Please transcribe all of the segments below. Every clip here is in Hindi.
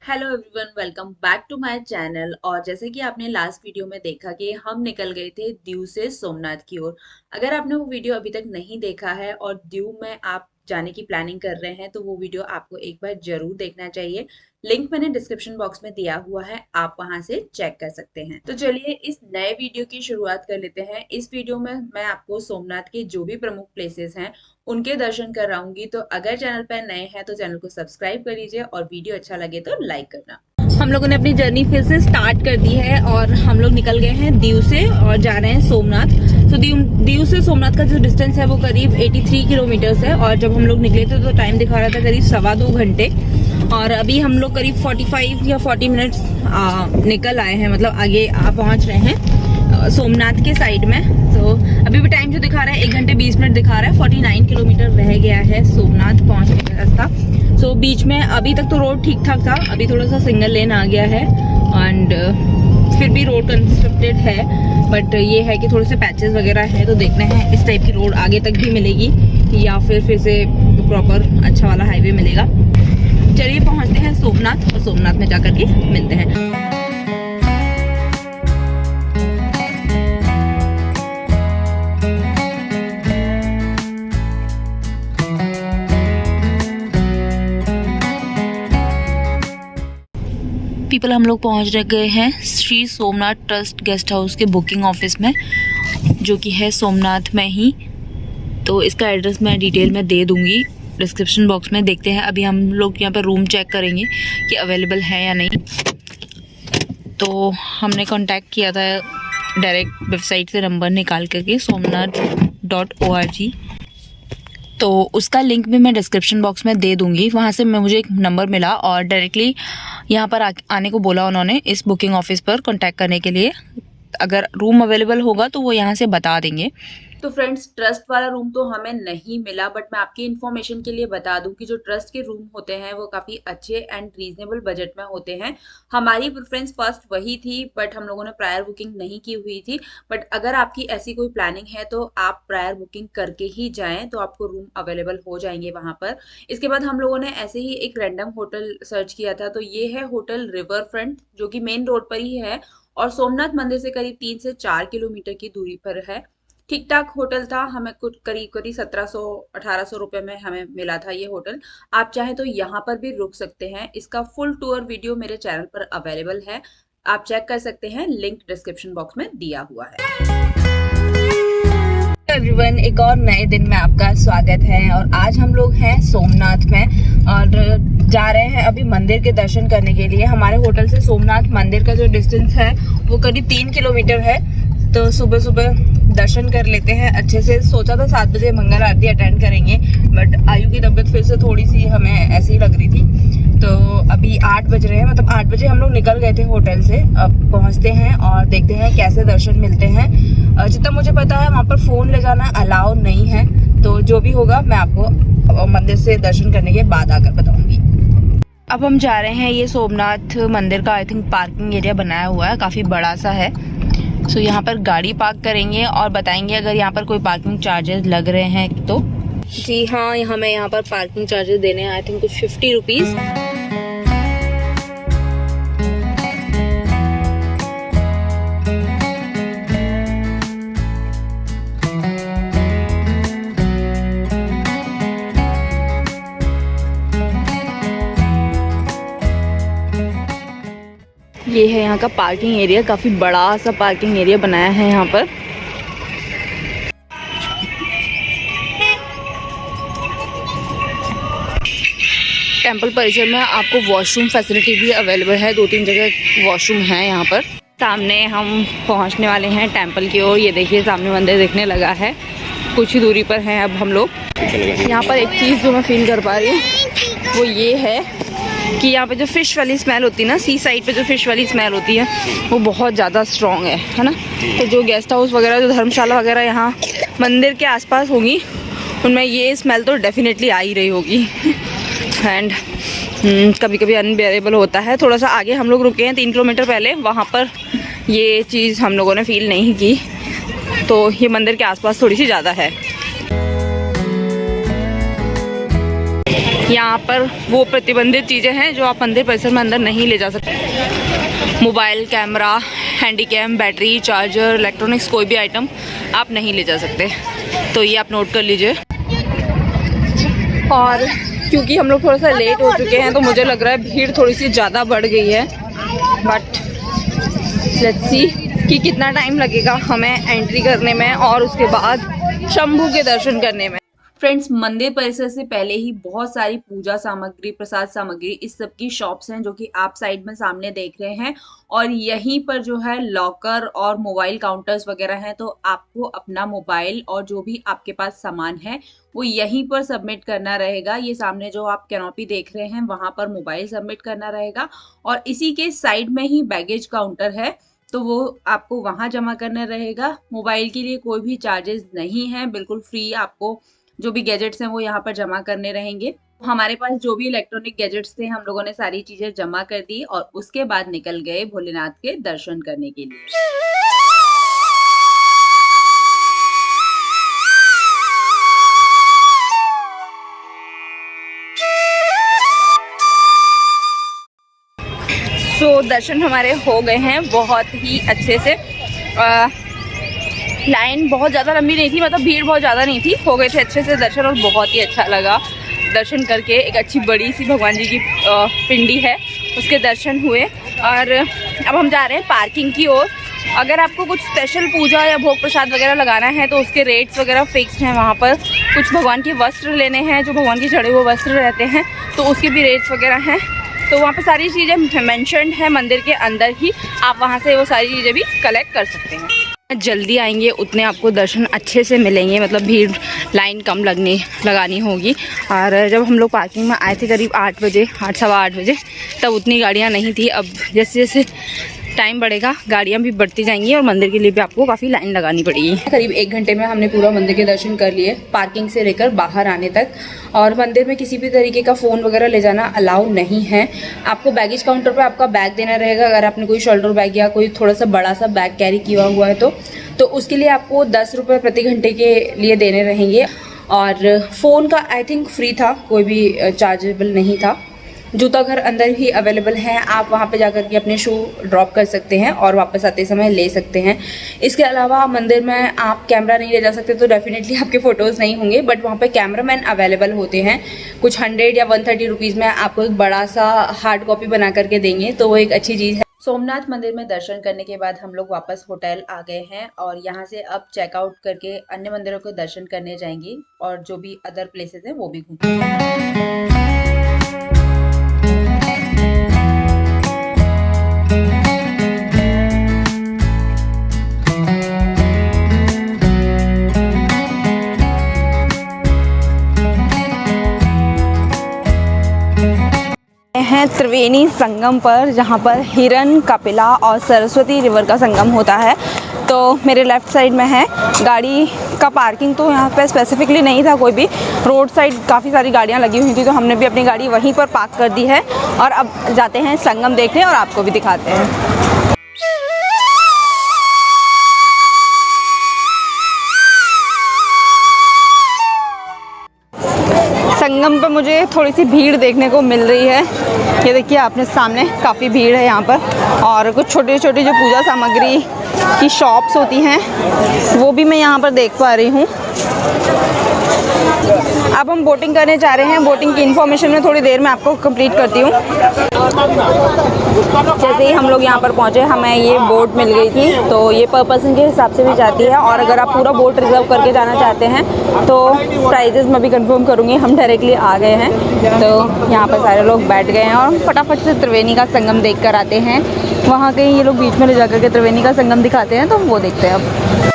Hello everyone, welcome back to my channel. और जैसे कि आपने लास्ट वीडियो में देखा कि हम निकल गए थे दीव से सोमनाथ की ओर। अगर आपने वो वीडियो अभी तक नहीं देखा है और दीव में आप जाने की प्लानिंग कर रहे हैं तो वो वीडियो आपको एक बार जरूर देखना चाहिए। लिंक मैंने डिस्क्रिप्शन बॉक्स में दिया हुआ है, आप वहां से चेक कर सकते हैं। तो चलिए इस नए वीडियो की शुरुआत कर लेते हैं। इस वीडियो में मैं आपको सोमनाथ के जो भी प्रमुख प्लेसेस हैं उनके दर्शन कराऊंगी। तो अगर चैनल पर नए हैं तो चैनल को सब्सक्राइब कर लीजिए और वीडियो अच्छा लगे तो लाइक करना। हम लोगों ने अपनी जर्नी फिर से स्टार्ट कर दी है और हम लोग निकल गए हैं दीव से और जा रहे हैं सोमनाथ। तो दीव से सोमनाथ का जो डिस्टेंस है वो करीब 83 किलोमीटर्स है और जब हम लोग निकले थे तो टाइम दिखा रहा था करीब 2.25 घंटे और अभी हम लोग करीब 45 या 40 मिनट्स निकल आए हैं, मतलब आगे पहुंच रहे हैं सोमनाथ के साइड में। तो अभी भी टाइम जो दिखा रहा है 1 घंटे 20 मिनट दिखा रहा है। 49 किलोमीटर रह गया है सोमनाथ पहुंचने का रास्ता। सो बीच में अभी तक तो रोड ठीक ठाक था, अभी थोड़ा सा सिंगल लेन आ गया है एंड फिर भी रोड कंस्ट्रक्टेड है, बट ये है कि थोड़े से पैचेस वगैरह है। तो देखना है इस टाइप की रोड आगे तक भी मिलेगी या फिर से प्रॉपर अच्छा वाला हाईवे मिलेगा। चलिए पहुंचते हैं सोमनाथ और सोमनाथ में जाकर के मिलते हैं। पीपल हम लोग पहुंच गए हैं Shri Somnath trust guest house के बुकिंग ऑफिस में, जो कि है सोमनाथ में ही। तो इसका एड्रेस मैं डिटेल में दे दूंगी डिस्क्रिप्शन बॉक्स में। देखते हैं अभी हम लोग यहाँ पर रूम चेक करेंगे कि अवेलेबल है या नहीं। तो हमने कांटेक्ट किया था डायरेक्ट वेबसाइट से नंबर निकाल करके somnath.org। तो उसका लिंक भी मैं डिस्क्रिप्शन बॉक्स में दे दूंगी। वहाँ से मुझे एक नंबर मिला और डायरेक्टली यहाँ पर आने को बोला उन्होंने इस बुकिंग ऑफिस पर कांटेक्ट करने के लिए। अगर रूम अवेलेबल होगा तो वो यहाँ से बता देंगे। तो फ्रेंड्स, ट्रस्ट वाला रूम तो हमें नहीं मिला, बट मैं आपकी इन्फॉर्मेशन के लिए बता दूं कि जो ट्रस्ट के रूम होते हैं वो काफ़ी अच्छे एंड रीजनेबल बजट में होते हैं। हमारी प्रेफरेंस फर्स्ट वही थी, बट हम लोगों ने प्रायर बुकिंग नहीं की हुई थी। बट अगर आपकी ऐसी कोई प्लानिंग है तो आप प्रायर बुकिंग करके ही जाएं तो आपको रूम अवेलेबल हो जाएंगे वहां पर। इसके बाद हम लोगों ने ऐसे ही एक रैंडम होटल सर्च किया था, तो ये है होटल रिवर फ्रंट, जो कि मेन रोड पर ही है और सोमनाथ मंदिर से करीब 3 से 4 किलोमीटर की दूरी पर है। ठीक ठाक होटल था, हमें कुछ करीब करीब 1700-1800 रुपए में हमें मिला था ये होटल। आप चाहें तो यहाँ पर भी रुक सकते हैं। इसका फुल टूर वीडियो मेरे चैनल पर अवेलेबल है, आप चेक कर सकते हैं, लिंक डिस्क्रिप्शन बॉक्स में दिया हुआ है। एवरीवन, एक और नए दिन में आपका स्वागत है और आज हम लोग हैं सोमनाथ में और जा रहे हैं अभी मंदिर के दर्शन करने के लिए। हमारे होटल से सोमनाथ मंदिर का जो डिस्टेंस है वो करीब 3 किलोमीटर है। तो सुबह सुबह दर्शन कर लेते हैं अच्छे से। सोचा था 7 बजे मंगल आरती अटेंड करेंगे, बट आयु की तबीयत फिर से थोड़ी सी हमें ऐसी ही लग रही थी। तो अभी 8 बज रहे हैं, मतलब 8 बजे हम लोग निकल गए थे होटल से। अब पहुंचते हैं और देखते हैं कैसे दर्शन मिलते हैं। जितना मुझे पता है वहाँ पर फ़ोन ले जाना अलाउ नहीं है, तो जो भी होगा मैं आपको मंदिर से दर्शन करने के बाद आकर बताऊँगी। अब हम जा रहे हैं, ये सोमनाथ मंदिर का आई थिंक पार्किंग एरिया बनाया हुआ है, काफ़ी बड़ा सा है। सो यहाँ पर गाड़ी पार्क करेंगे और बताएंगे अगर यहाँ पर कोई पार्किंग चार्जेस लग रहे हैं तो। जी हाँ, हमें यहाँ पर पार्किंग चार्जेस देने हैं आई थिंक कुछ 50 रुपीज़। ये है यहाँ का पार्किंग एरिया, काफ़ी बड़ा सा पार्किंग एरिया बनाया है यहाँ पर। टेंपल परिसर में आपको वॉशरूम फैसिलिटी भी अवेलेबल है, 2-3 जगह वॉशरूम है यहाँ पर। सामने हम पहुँचने वाले हैं टेंपल की ओर। ये देखिए सामने मंदिर दिखने लगा है, कुछ ही दूरी पर हैं अब हम लोग। यहाँ पर एक चीज़ जो मैं फील कर पा रही हूँ वो ये है कि यहाँ पे जो फ़िश वाली स्मेल होती है ना, सी साइड पे जो फ़िश वाली स्मेल होती है वो बहुत ज़्यादा स्ट्रॉन्ग है ना। तो जो गेस्ट हाउस वगैरह, जो धर्मशाला वगैरह यहाँ मंदिर के आसपास होंगी, उनमें ये स्मेल तो डेफिनेटली आ ही रही होगी। एंड कभी कभी अनबेरेबल होता है। थोड़ा सा आगे हम लोग रुके हैं 3 किलोमीटर पहले, वहाँ पर ये चीज़ हम लोगों ने फ़ील नहीं की। तो ये मंदिर के आसपास थोड़ी सी ज़्यादा है। यहाँ पर वो प्रतिबंधित चीज़ें हैं जो आप मंदिर परिसर में अंदर नहीं ले जा सकते। Mobile, camera, Handycam, battery, charger, electronics, कोई भी आइटम आप नहीं ले जा सकते। तो ये आप नोट कर लीजिए। और क्योंकि हम लोग थोड़ा सा लेट हो चुके हैं तो मुझे लग रहा है भीड़ थोड़ी सी ज़्यादा बढ़ गई है, बट लेट्स सी कि कितना टाइम लगेगा हमें एंट्री करने में और उसके बाद शंभू के दर्शन करने में। फ्रेंड्स, मंदिर परिसर से पहले ही बहुत सारी पूजा सामग्री, प्रसाद सामग्री, इस सब की शॉप्स हैं जो कि आप साइड में सामने देख रहे हैं। और यहीं पर जो है लॉकर और मोबाइल काउंटर्स वगैरह हैं, तो आपको अपना मोबाइल और जो भी आपके पास सामान है वो यहीं पर सबमिट करना रहेगा। ये सामने जो आप कैनोपी देख रहे हैं वहां पर मोबाइल सबमिट करना रहेगा और इसी के साइड में ही बैगेज काउंटर है, तो वो आपको वहां जमा करना रहेगा। मोबाइल के लिए कोई भी चार्जेस नहीं है, बिल्कुल फ्री। आपको जो भी गैजेट्स हैं वो यहाँ पर जमा करने रहेंगे। हमारे पास जो भी इलेक्ट्रॉनिक गैजेट्स थे हम लोगों ने सारी चीजें जमा कर दी और उसके बाद निकल गए भोलेनाथ के दर्शन करने के लिए। दर्शन हमारे हो गए हैं बहुत ही अच्छे से। लाइन बहुत ज़्यादा लंबी नहीं थी, मतलब भीड़ बहुत ज़्यादा नहीं थी, हो गए थे अच्छे से दर्शन और बहुत ही अच्छा लगा दर्शन करके। एक अच्छी बड़ी सी भगवान जी की पिंडी है, उसके दर्शन हुए। और अब हम जा रहे हैं पार्किंग की ओर। अगर आपको कुछ स्पेशल पूजा या भोग प्रसाद वगैरह लगाना है तो उसके रेट्स वगैरह फिक्स हैं वहाँ पर। कुछ भगवान के वस्त्र लेने हैं, जो भगवान के चढ़े हुए वस्त्र रहते हैं, तो उसके भी रेट्स वगैरह हैं। तो वहाँ पर सारी चीज़ें मेंशन्ड है मंदिर के अंदर ही, आप वहाँ से वो सारी चीज़ें भी कलेक्ट कर सकते हैं। जल्दी आएंगे उतने आपको दर्शन अच्छे से मिलेंगे, मतलब भीड़ लाइन कम लगानी होगी। और जब हम लोग पार्किंग में आए थे करीब 8 बजे, 8 सवा 8 बजे, तब उतनी गाड़ियाँ नहीं थी। अब जैसे जैसे टाइम बढ़ेगा गाड़ियाँ भी बढ़ती जाएंगी और मंदिर के लिए भी आपको काफ़ी लाइन लगानी पड़ेगी। करीब 1 घंटे में हमने पूरा मंदिर के दर्शन कर लिए, पार्किंग से लेकर बाहर आने तक। और मंदिर में किसी भी तरीके का फ़ोन वगैरह ले जाना अलाउ नहीं है। आपको बैगेज काउंटर पर आपका बैग देना रहेगा, अगर आपने कोई शोल्डर बैग या कोई थोड़ा सा बड़ा सा बैग कैरी किया हुआ है तो उसके लिए आपको 10 रुपये प्रति घंटे के लिए देने रहेंगे। और फ़ोन का आई थिंक फ्री था, कोई भी चार्जेबल नहीं था। जूता घर अंदर ही अवेलेबल है, आप वहाँ पे जाकर के अपने शू ड्रॉप कर सकते हैं और वापस आते समय ले सकते हैं। इसके अलावा मंदिर में आप कैमरा नहीं ले जा सकते, तो डेफिनेटली आपके फ़ोटोज़ नहीं होंगे, बट वहाँ पे कैमरामैन अवेलेबल होते हैं। कुछ 100 या 130 रुपीज़ में आपको एक बड़ा सा हार्ड कॉपी बना करके देंगे, तो वो एक अच्छी चीज़ है। सोमनाथ मंदिर में दर्शन करने के बाद हम लोग वापस होटल आ गए हैं और यहाँ से अब चेकआउट करके अन्य मंदिरों के दर्शन करने जाएंगे और जो भी अदर प्लेसेस हैं वो भी घूमेंगे। हैं त्रिवेणी संगम पर, जहाँ पर हिरन, कपिला और सरस्वती रिवर का संगम होता है। तो मेरे लेफ़्ट साइड में है गाड़ी का पार्किंग, तो यहाँ पे स्पेसिफिकली नहीं था कोई भी, रोड साइड काफ़ी सारी गाड़ियाँ लगी हुई थी, तो हमने भी अपनी गाड़ी वहीं पर पार्क कर दी है और अब जाते हैं संगम देखने और आपको भी दिखाते हैं। संगम पर मुझे थोड़ी सी भीड़ देखने को मिल रही है। ये देखिए आपने सामने काफ़ी भीड़ है यहाँ पर, और कुछ छोटी छोटी जो पूजा सामग्री की शॉप्स होती हैं वो भी मैं यहाँ पर देख पा रही हूँ। अब हम बोटिंग करने जा रहे हैं। बोटिंग की इन्फॉर्मेशन मैं थोड़ी देर में आपको कंप्लीट करती हूँ। जैसे ही हम लोग यहाँ पर पहुँचे हमें ये बोट मिल गई थी, तो ये पर पर्सन के हिसाब से भी जाती है, और अगर आप पूरा बोट रिजर्व करके जाना चाहते हैं तो प्राइजेस मैं भी कंफर्म करूँगी। हम डायरेक्टली आ गए हैं, तो यहाँ पर सारे लोग बैठ गए हैं और हम फटाफट से त्रिवेणी का संगम देख कर आते हैं। वहाँ कहीं ये लोग बीच में ले जा करके त्रिवेणी का संगम दिखाते हैं, तो वो देखते हैं अब।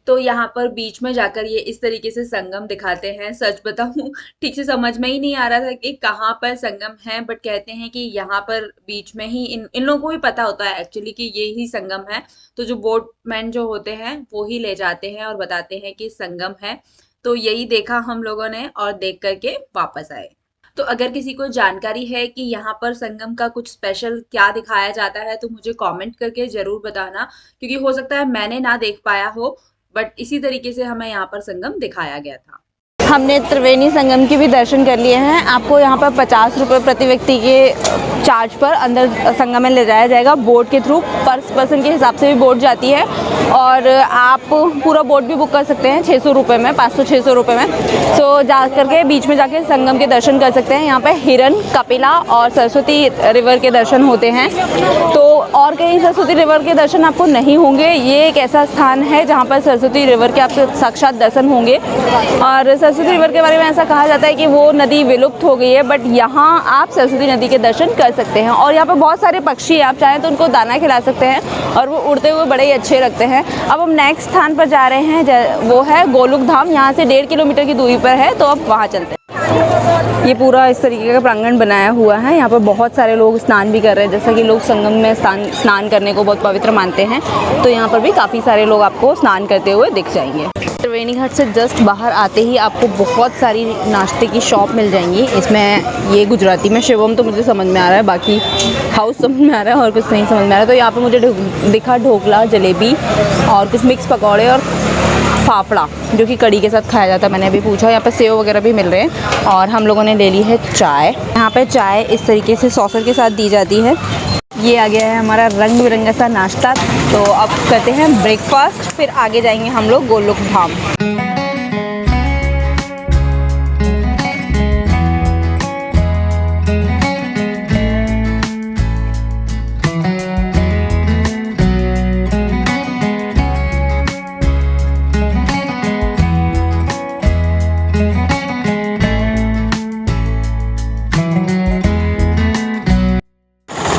तो यहाँ पर बीच में जाकर ये इस तरीके से संगम दिखाते हैं। सच बताऊं ठीक से समझ में ही नहीं आ रहा था कि कहाँ पर संगम है, बट कहते हैं कि यहाँ पर बीच में ही इन लोगों को भी पता होता है एक्चुअली कि ये ही संगम है। तो जो बोटमैन जो होते हैं वो ही ले जाते हैं और बताते हैं कि संगम है। तो यही देखा हम लोगों ने और देख करके वापस आए। तो अगर किसी को जानकारी है कि यहाँ पर संगम का कुछ स्पेशल क्या दिखाया जाता है तो मुझे कमेंट करके ज़रूर बताना, क्योंकि हो सकता है मैंने ना देख पाया हो, बट इसी तरीके से हमें यहाँ पर संगम दिखाया गया था। हमने त्रिवेणी संगम के भी दर्शन कर लिए हैं। आपको यहाँ पर 50 रुपये प्रति व्यक्ति के चार्ज पर अंदर संगम में ले जाया जाएगा बोट के थ्रू। पर पर्सन के हिसाब से भी बोट जाती है और आप पूरा बोट भी बुक कर सकते हैं 600 रुपये में, 500-600 रुपये में। तो जा करके बीच में जाके संगम के दर्शन कर सकते हैं। यहाँ पे हिरन, कपिला और सरस्वती रिवर के दर्शन होते हैं। तो और कहीं सरस्वती रिवर के दर्शन आपको नहीं होंगे। ये एक ऐसा स्थान है जहाँ पर सरस्वती रिवर के आपके साक्षात दर्शन होंगे। और सरस्वती रिवर के बारे में ऐसा कहा जाता है कि वो नदी विलुप्त हो गई है, बट यहाँ आप सरस्वती नदी के दर्शन कर सकते हैं। और यहाँ पर बहुत सारे पक्षी, आप चाहें तो उनको दाना खिला सकते हैं और वो उड़ते हुए बड़े ही अच्छे लगते हैं। अब हम नेक्स्ट स्थान पर जा रहे हैं, वो है गोलोक धाम। यहाँ से 1.5 किलोमीटर की दूरी पर है, तो अब वहाँ चलते हैं। ये पूरा इस तरीके का प्रांगण बनाया हुआ है। यहाँ पर बहुत सारे लोग स्नान भी कर रहे हैं, जैसा कि लोग संगम में स्नान करने को बहुत पवित्र मानते हैं। तो यहाँ पर भी काफ़ी सारे लोग आपको स्नान करते हुए दिख जाएंगे। त्रिवेणी घाट से जस्ट बाहर आते ही आपको बहुत सारी नाश्ते की शॉप मिल जाएंगी। इसमें ये गुजराती में शिवम तो मुझे समझ में आ रहा है, बाकी हाउस समझ में आ रहा है और कुछ नहीं समझ में आ रहा है। तो यहाँ पे मुझे दिखा ढोकला, जलेबी और कुछ मिक्स पकौड़े और फाफड़ा, जो कि कड़ी के साथ खाया जाता है। मैंने अभी पूछा, यहाँ पे सेव वगैरह भी मिल रहे हैं। और हम लोगों ने ले ली है चाय। यहाँ पे चाय इस तरीके से सॉसर के साथ दी जाती है। ये आ गया है हमारा रंग बिरंगा सा नाश्ता। तो अब करते हैं ब्रेकफास्ट, फिर आगे जाएंगे हम लोग गोलोक धाम।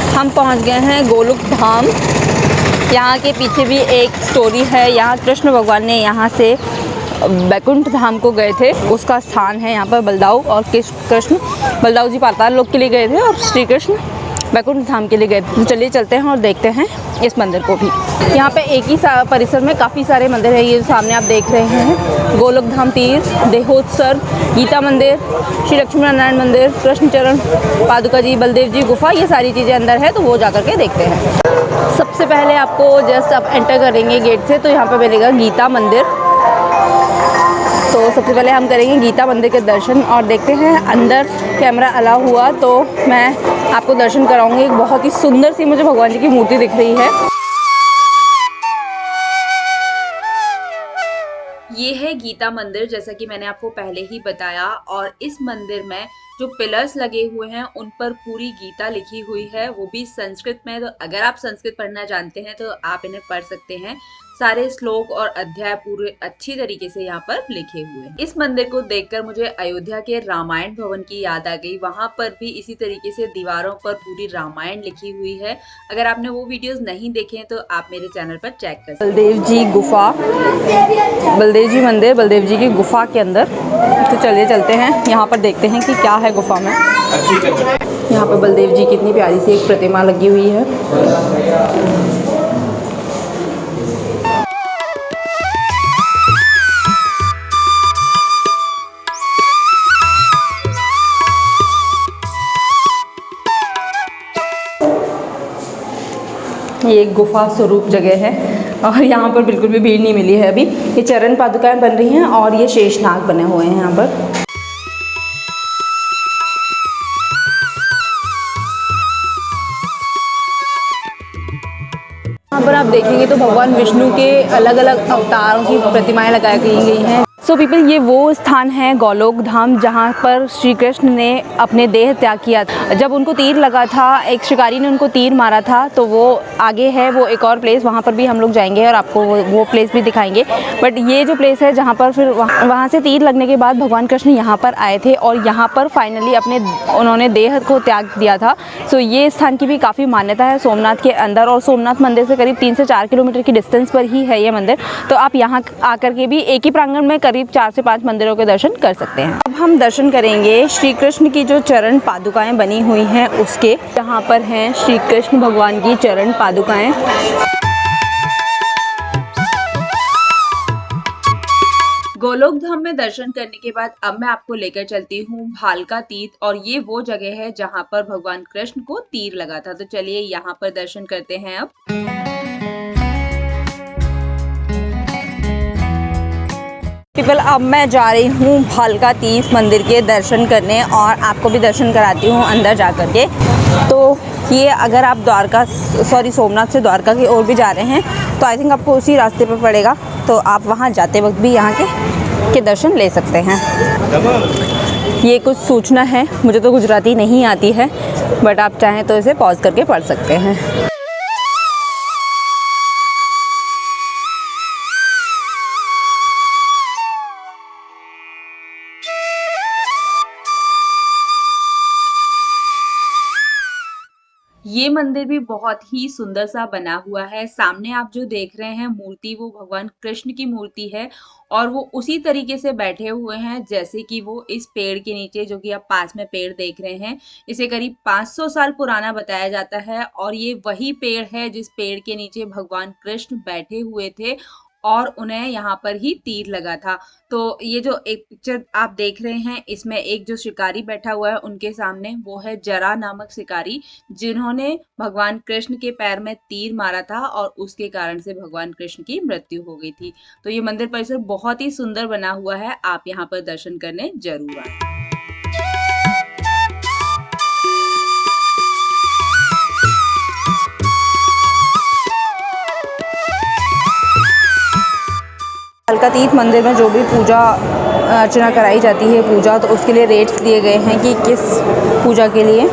हम पहुंच गए हैं गोलोक धाम। यहाँ के पीछे भी एक स्टोरी है। यहाँ कृष्ण भगवान ने यहाँ से बैकुंठ धाम को गए थे, उसका स्थान है यहाँ पर। बलदाऊ और कृष्ण, बलदाऊ जी पाताल लोक के लिए गए थे और श्री कृष्ण बैकुंठ धाम के लिए गए थे। तो चलिए चलते हैं और देखते हैं इस मंदिर को भी। यहाँ पे एक ही परिसर में काफ़ी सारे मंदिर हैं। ये सामने आप देख रहे हैं गोलोक धाम तीर्थ, देहोत्सव, गीता मंदिर, श्री लक्ष्मी नारायण मंदिर, कृष्ण चरण पादुका जी, बलदेव जी गुफा, ये सारी चीज़ें अंदर है। तो वो जा करके देखते हैं। सबसे पहले आपको जस्ट आप एंटर करेंगे गेट से, तो यहाँ पर मिलेगा गीता मंदिर। तो सबसे पहले हम करेंगे गीता मंदिर के दर्शन और देखते हैं। अंदर कैमरा अलाउ हुआ तो मैं आपको दर्शन कराऊंगी। एक बहुत ही सुंदर सी मुझे भगवान जी की मूर्ति दिख रही है। ये है गीता मंदिर, जैसा कि मैंने आपको पहले ही बताया। और इस मंदिर में जो पिलर्स लगे हुए हैं उन पर पूरी गीता लिखी हुई है, वो भी संस्कृत में। तो अगर आप संस्कृत पढ़ना जानते हैं तो आप इन्हें पढ़ सकते हैं। सारे श्लोक और अध्याय पूरे अच्छी तरीके से यहाँ पर लिखे हुए हैं। इस मंदिर को देखकर मुझे अयोध्या के रामायण भवन की याद आ गई। वहां पर भी इसी तरीके से दीवारों पर पूरी रामायण लिखी हुई है। अगर आपने वो वीडियोस नहीं देखे हैं तो आप मेरे चैनल पर चेक कर सकते हैं। बलदेव जी गुफा, बलदेव जी मंदिर, बलदेव जी की गुफा के अंदर। तो चलिए चलते हैं, यहाँ पर देखते हैं कि क्या है गुफा में। यहाँ पर बलदेव जी की इतनी प्यारी सी एक प्रतिमा लगी हुई है। ये एक गुफा स्वरूप जगह है और यहाँ पर बिल्कुल भी भीड़ नहीं मिली है अभी। ये चरण पादुकाएं बन रही हैं और ये शेषनाग बने हुए हैं यहाँ पर। यहाँ पर आप देखेंगे तो भगवान विष्णु के अलग अलग अवतारों की प्रतिमाएं लगाई गई हैं। सो पीपल, ये वो स्थान है गोलोक धाम जहाँ पर श्री कृष्ण ने अपने देह त्याग किया था। जब उनको तीर लगा था, एक शिकारी ने उनको तीर मारा था, तो वो आगे है वो एक और प्लेस, वहाँ पर भी हम लोग जाएंगे और आपको वो प्लेस भी दिखाएंगे। बट ये जो प्लेस है जहाँ पर फिर वहाँ से तीर लगने के बाद भगवान कृष्ण यहाँ पर आए थे और यहाँ पर फाइनली उन्होंने देह को त्याग दिया था। सो ये स्थान की भी काफ़ी मान्यता है सोमनाथ के अंदर। और सोमनाथ मंदिर से करीब 3 से 4 किलोमीटर की डिस्टेंस पर ही है ये मंदिर। तो आप यहाँ आकर के भी एक ही प्रांगण में करीब 4 से 5 मंदिरों के दर्शन कर सकते हैं। अब हम दर्शन करेंगे श्री कृष्ण की जो चरण पादुकाएं बनी हुई हैं उसके। यहाँ पर हैं श्री कृष्ण भगवान की चरण पादुकाएं। गोलोक धाम में दर्शन करने के बाद अब मैं आपको लेकर चलती हूँ भालका तीर्थ, और ये वो जगह है जहाँ पर भगवान कृष्ण को तीर लगा था। तो चलिए यहाँ पर दर्शन करते हैं अब। पीपल, अब मैं जा रही हूँ भालका तीर्थ मंदिर के दर्शन करने और आपको भी दर्शन कराती हूँ अंदर जा कर के। तो ये अगर आप सोमनाथ से द्वारका की ओर भी जा रहे हैं तो आई थिंक आपको उसी रास्ते पर पड़ेगा, तो आप वहाँ जाते वक्त भी यहाँ के दर्शन ले सकते हैं। ये कुछ सूचना है, मुझे तो गुजराती नहीं आती है, बट आप चाहें तो इसे पॉज करके पढ़ सकते हैं। ये मंदिर भी बहुत ही सुंदर सा बना हुआ है। सामने आप जो देख रहे हैं मूर्ति, वो भगवान कृष्ण की मूर्ति है, और वो उसी तरीके से बैठे हुए हैं जैसे कि वो इस पेड़ के नीचे, जो कि आप पास में पेड़ देख रहे हैं, इसे करीब 500 साल पुराना बताया जाता है। और ये वही पेड़ है जिस पेड़ के नीचे भगवान कृष्ण बैठे हुए थे और उन्हें यहाँ पर ही तीर लगा था। तो ये जो एक पिक्चर आप देख रहे हैं, इसमें एक जो शिकारी बैठा हुआ है उनके सामने, वो है जरा नामक शिकारी, जिन्होंने भगवान कृष्ण के पैर में तीर मारा था और उसके कारण से भगवान कृष्ण की मृत्यु हो गई थी। तो ये मंदिर परिसर बहुत ही सुंदर बना हुआ है, आप यहाँ पर दर्शन करने जरूर आए। भालका तीर्थ मंदिर में जो भी पूजा अर्चना कराई जाती है, पूजा, तो उसके लिए रेट्स दिए गए हैं कि किस पूजा के लिए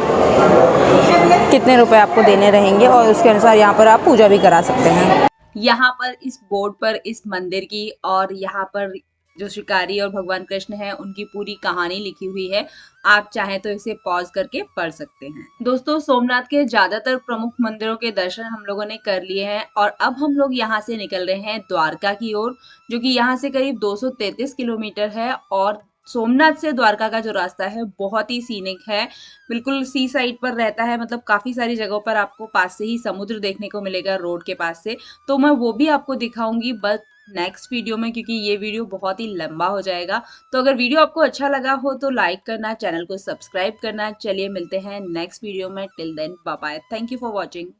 कितने रुपए आपको देने रहेंगे, और उसके अनुसार यहाँ पर आप पूजा भी करा सकते हैं। यहाँ पर इस बोर्ड पर इस मंदिर की और यहाँ पर जो शिकारी और भगवान कृष्ण है उनकी पूरी कहानी लिखी हुई है। आप चाहें तो इसे पॉज करके पढ़ सकते हैं। दोस्तों, सोमनाथ के ज्यादातर प्रमुख मंदिरों के दर्शन हम लोगों ने कर लिए हैं और अब हम लोग यहाँ से निकल रहे हैं द्वारका की ओर, जो कि यहाँ से करीब 233 किलोमीटर है। और सोमनाथ से द्वारका का जो रास्ता है बहुत ही सीनिक है, बिल्कुल सी साइड पर रहता है, मतलब काफी सारी जगहों पर आपको पास से ही समुद्र देखने को मिलेगा रोड के पास से। तो मैं वो भी आपको दिखाऊंगी, बस नेक्स्ट वीडियो में, क्योंकि ये वीडियो बहुत ही लंबा हो जाएगा। तो अगर वीडियो आपको अच्छा लगा हो तो लाइक करना, चैनल को सब्सक्राइब करना। चलिए मिलते हैं नेक्स्ट वीडियो में, till then bye bye, thank you for watching.